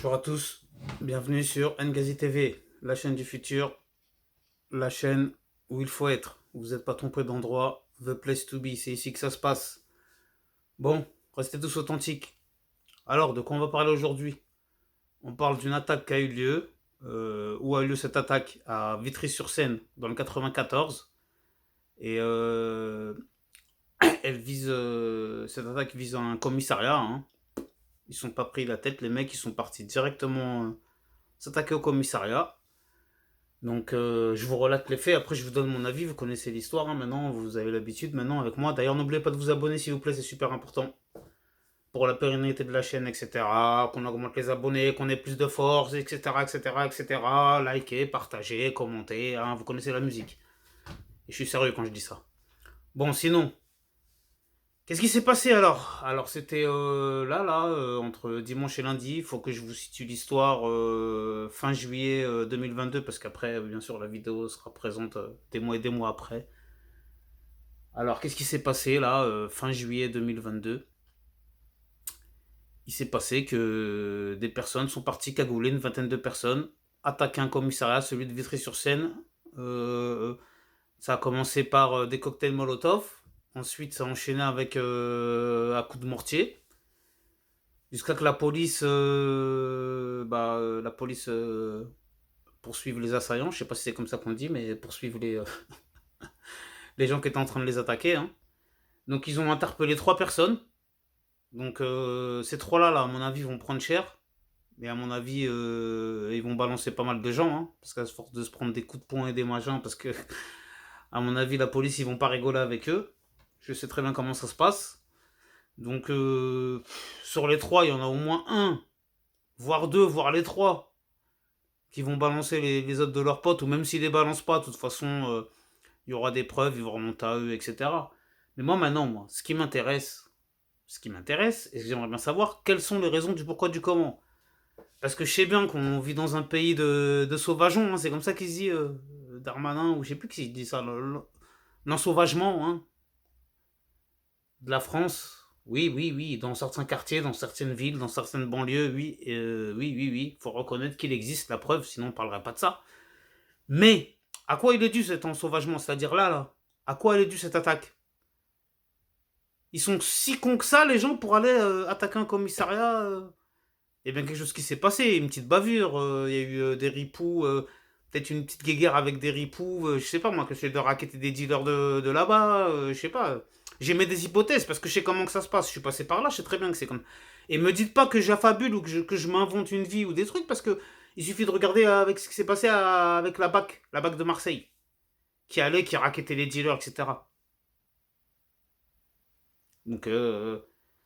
Bonjour à tous, bienvenue sur Ngazi TV, la chaîne du futur, la chaîne où il faut être. Vous n'êtes pas trompé d'endroit, the place to be, c'est ici que ça se passe. Bon, restez tous authentiques. Alors, de quoi on va parler aujourd'hui? On parle d'une attaque qui a eu lieu, où a eu lieu cette attaque à Vitry-sur-Seine dans le 94. Et cette attaque vise un commissariat, hein. Ils sont pas pris la tête, les mecs, ils sont partis directement s'attaquer au commissariat. Donc je vous relate les faits, après je vous donne mon avis, vous connaissez l'histoire, hein, maintenant vous avez l'habitude maintenant avec moi. D'ailleurs n'oubliez pas de vous abonner s'il vous plaît, c'est super important pour la pérennité de la chaîne, etc. Qu'on augmente les abonnés, qu'on ait plus de force, etc. etc. etc. Likez, partagez, commentez, hein, vous connaissez la musique. Et je suis sérieux quand je dis ça. Bon sinon, qu'est-ce qui s'est passé alors? Alors c'était entre dimanche et lundi, il faut que je vous situe l'histoire fin juillet 2022, parce qu'après, bien sûr, la vidéo sera présente des mois et des mois après. Alors qu'est-ce qui s'est passé là, fin juillet 2022? Il s'est passé que des personnes sont parties cagoulées, une vingtaine de personnes, attaquer un commissariat, celui de Vitry-sur-Seine. Euh, Ça a commencé par des cocktails Molotov, ensuite ça a enchaîné avec un coup de mortier. Jusqu'à que la police poursuive les assaillants. Je sais pas si c'est comme ça qu'on dit, mais poursuivre les gens qui étaient en train de les attaquer, hein. Donc ils ont interpellé trois personnes. Donc ces trois-là, à mon avis, vont prendre cher. Mais à mon avis, ils vont balancer pas mal de gens, hein, parce qu'à force de se prendre des coups de poing et des machins, parce que à mon avis, la police, ils vont pas rigoler avec eux. Je sais très bien comment ça se passe. Donc sur les trois, il y en a au moins un, voire deux, voire les trois, qui vont balancer les autres de leurs potes, ou même s'ils les balancent pas, de toute façon, il y aura des preuves, ils vont remonter à eux, etc. Mais moi, maintenant, ce qui m'intéresse, et j'aimerais bien savoir, quelles sont les raisons du pourquoi du comment. Parce que je sais bien qu'on vit dans un pays de sauvageons, hein, c'est comme ça qu'ils se dit, Darmanin, ou je sais plus qui dit ça, l'ensauvagement, hein, de la France. Oui, oui, oui, dans certains quartiers, dans certaines villes, dans certaines banlieues, oui, oui, oui, oui, faut reconnaître qu'il existe, la preuve, sinon on parlerait pas de ça. Mais, à quoi il est dû cet ensauvagement? C'est-à-dire là, à quoi il est dû cette attaque? Ils sont si cons que ça, les gens, pour aller attaquer un commissariat. Il y a bien quelque chose qui s'est passé, une petite bavure, il y a eu des ripoux, peut-être une petite guéguerre avec des ripoux, je sais pas moi, que c'est de racketter des dealers de là-bas, je sais pas. J'ai mis des hypothèses parce que je sais comment que ça se passe, je suis passé par là, je sais très bien que c'est comme. Et me dites pas que j'affabule ou que je m'invente une vie ou des trucs, parce que il suffit de regarder avec ce qui s'est passé avec la BAC de Marseille, qui rackettait les dealers, etc. Donc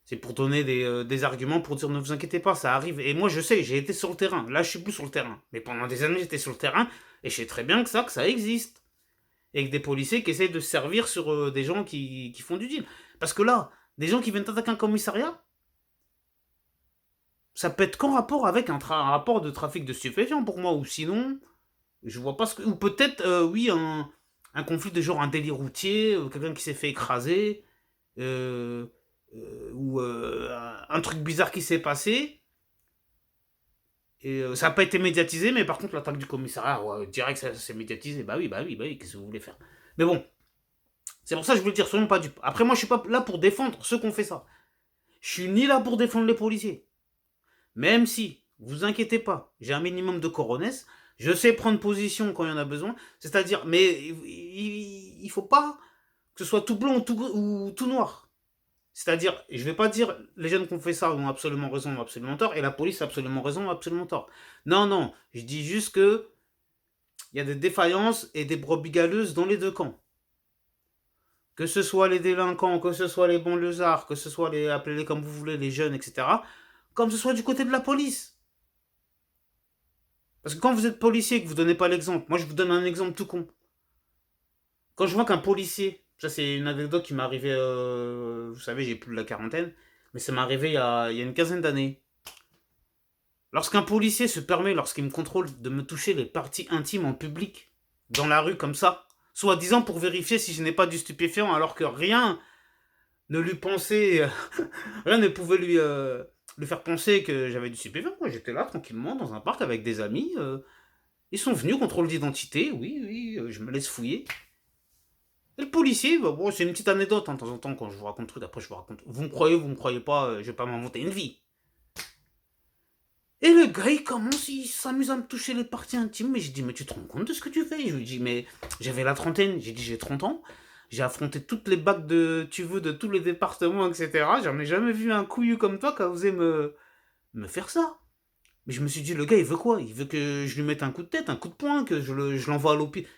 c'est pour donner des arguments pour dire ne vous inquiétez pas, ça arrive. Et moi je sais, j'ai été sur le terrain. Là je suis plus sur le terrain. Mais pendant des années j'étais sur le terrain et je sais très bien que ça existe. Et que des policiers qui essayent de se servir sur des gens qui font du deal. Parce que là, des gens qui viennent attaquer un commissariat, ça peut être qu'en rapport avec un rapport de trafic de stupéfiants pour moi. Ou sinon, je vois pas ce que. Ou peut-être, oui, un conflit de genre un délit routier, quelqu'un qui s'est fait écraser. Euh, ou un truc bizarre qui s'est passé. Et ça n'a pas été médiatisé, mais par contre, l'attaque du commissariat, ouais, direct, ça s'est médiatisé. Bah oui, qu'est-ce que vous voulez faire? Mais bon, c'est pour ça que je voulais dire, soyons pas dupes. Après, moi, je suis pas là pour défendre ceux qui ont fait ça. Je suis ni là pour défendre les policiers. Même si, vous inquiétez pas, j'ai un minimum de coronesse, je sais prendre position quand il y en a besoin. C'est-à-dire, mais il faut pas que ce soit tout blanc ou tout noir. C'est-à-dire, je vais pas dire les jeunes qui ont fait ça ont absolument raison ou absolument tort, et la police a absolument raison ou absolument tort. Non, non, je dis juste que il y a des défaillances et des brebis galeuses dans les deux camps. Que ce soit les délinquants, que ce soit les banlieusards, que ce soit appelez-les comme vous voulez, les jeunes, etc. Comme ce soit du côté de la police. Parce que quand vous êtes policier et que vous donnez pas l'exemple, moi je vous donne un exemple tout con. Quand je vois qu'un policier, ça c'est une anecdote qui m'est arrivée, vous savez, j'ai plus de la quarantaine, mais ça m'est arrivé il y a une quinzaine d'années. Lorsqu'un policier se permet, lorsqu'il me contrôle, de me toucher les parties intimes en public, dans la rue comme ça, soi-disant pour vérifier si je n'ai pas du stupéfiant, alors que rien ne lui pensait, rien ne pouvait lui faire penser que j'avais du stupéfiant. Moi, j'étais là tranquillement dans un parc avec des amis. Ils sont venus, contrôle d'identité. Oui, oui, je me laisse fouiller. Et le policier, bah, bon, c'est une petite anecdote, hein, de temps en temps, quand je vous raconte truc, après je vous raconte. Vous me croyez pas, je vais pas m'inventer une vie. Et le gars, il s'amuse à me toucher les parties intimes. Mais je dis, mais tu te rends compte de ce que tu fais? Je lui dis, mais j'avais la trentaine. J'ai dit, j'ai 30 ans. J'ai affronté toutes les bacs de tu veux de tous les départements, etc. J'en ai jamais vu un couillu comme toi qui a osé me faire ça. Mais je me suis dit, le gars, il veut quoi? Il veut que je lui mette un coup de tête, un coup de poing, que je l'envoie à l'hôpital.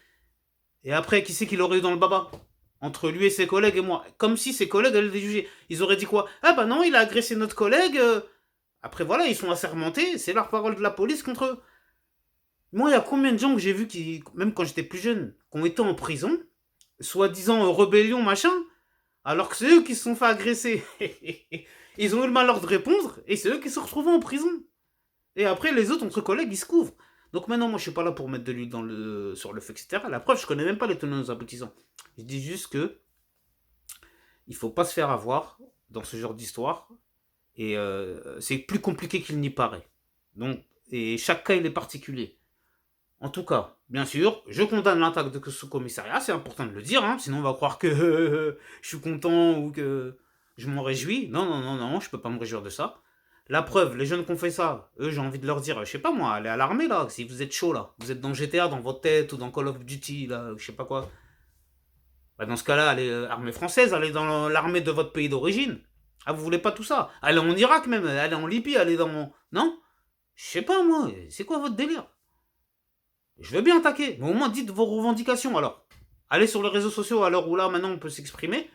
Et après, qui c'est qu'il aurait eu dans le baba? Entre lui et ses collègues et moi. Comme si ses collègues allaient les juger. Ils auraient dit quoi? Ah bah non, il a agressé notre collègue. Après voilà, ils sont assermentés, c'est leur parole de la police contre eux. Moi, il y a combien de gens que j'ai vu qui, même quand j'étais plus jeune, qui ont été en prison, soi-disant rébellion, machin, alors que c'est eux qui se sont fait agresser. Ils ont eu le malheur de répondre, et c'est eux qui se retrouvent en prison. Et après, les autres, entre collègues, ils se couvrent. Donc maintenant, moi, je suis pas là pour mettre de l'huile sur le feu, etc. La preuve, je connais même pas les tenants aboutissants. Je dis juste que il faut pas se faire avoir dans ce genre d'histoire. Et c'est plus compliqué qu'il n'y paraît. Donc, et chaque cas, il est particulier. En tout cas, bien sûr, je condamne l'attaque de ce commissariat, c'est important de le dire, hein, sinon on va croire que je suis content ou que je m'en réjouis. Non, non, non, non, je peux pas me réjouir de ça. La preuve, les jeunes qui ont fait ça, eux, j'ai envie de leur dire, je sais pas moi, allez à l'armée là, si vous êtes chaud là, vous êtes dans GTA, dans votre tête, ou dans Call of Duty là, je sais pas quoi. Bah, dans ce cas-là, allez armée française, allez dans l'armée de votre pays d'origine. Ah, vous voulez pas tout ça? Allez en Irak même, allez en Libye, allez dans... Non? Je sais pas moi, c'est quoi votre délire? Je veux bien attaquer, mais au moins dites vos revendications alors. Allez sur les réseaux sociaux à l'heure où là maintenant on peut s'exprimer.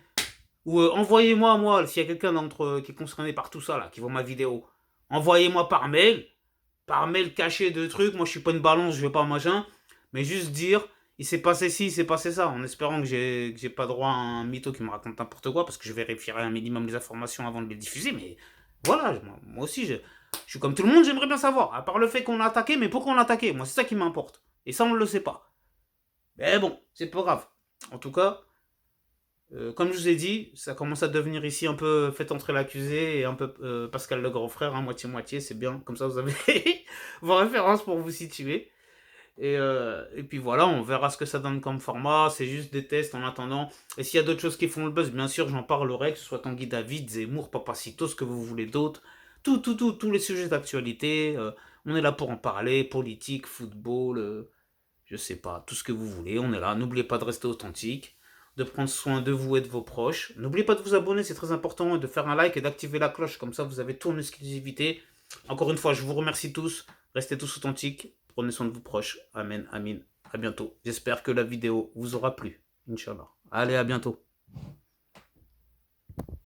Ou envoyez-moi, moi, s'il y a quelqu'un d'entre qui est concerné par tout ça, là, qui voit ma vidéo, envoyez-moi par mail caché de trucs. Moi je suis pas une balance, je veux pas machin. Mais juste dire, il s'est passé ci, il s'est passé ça, en espérant que j'ai pas droit à un mytho qui me raconte n'importe quoi, parce que je vérifierai un minimum les informations avant de les diffuser. Mais voilà, moi aussi je suis comme tout le monde, j'aimerais bien savoir. À part le fait qu'on a attaqué, mais pourquoi on a attaqué? Moi c'est ça qui m'importe. Et ça on ne le sait pas. Mais bon, c'est pas grave. En tout cas, comme je vous ai dit, ça commence à devenir ici un peu fait entrer l'accusé et un peu Pascal le grand frère, hein, moitié-moitié, c'est bien. Comme ça, vous avez vos références pour vous situer. Et puis voilà, on verra ce que ça donne comme format. C'est juste des tests en attendant. Et s'il y a d'autres choses qui font le buzz, bien sûr, j'en parlerai, que ce soit Tanguy David, Zemmour, Papacito, ce que vous voulez d'autre. Tous les sujets d'actualité. On est là pour en parler. Politique, football, je sais pas, tout ce que vous voulez. On est là. N'oubliez pas de rester authentique, de prendre soin de vous et de vos proches. N'oubliez pas de vous abonner, c'est très important, et de faire un like et d'activer la cloche. Comme ça, vous avez tout en exclusivité. Encore une fois, je vous remercie tous. Restez tous authentiques. Prenez soin de vos proches. Amen, amin. À bientôt. J'espère que la vidéo vous aura plu. Inch'Allah. Allez, à bientôt.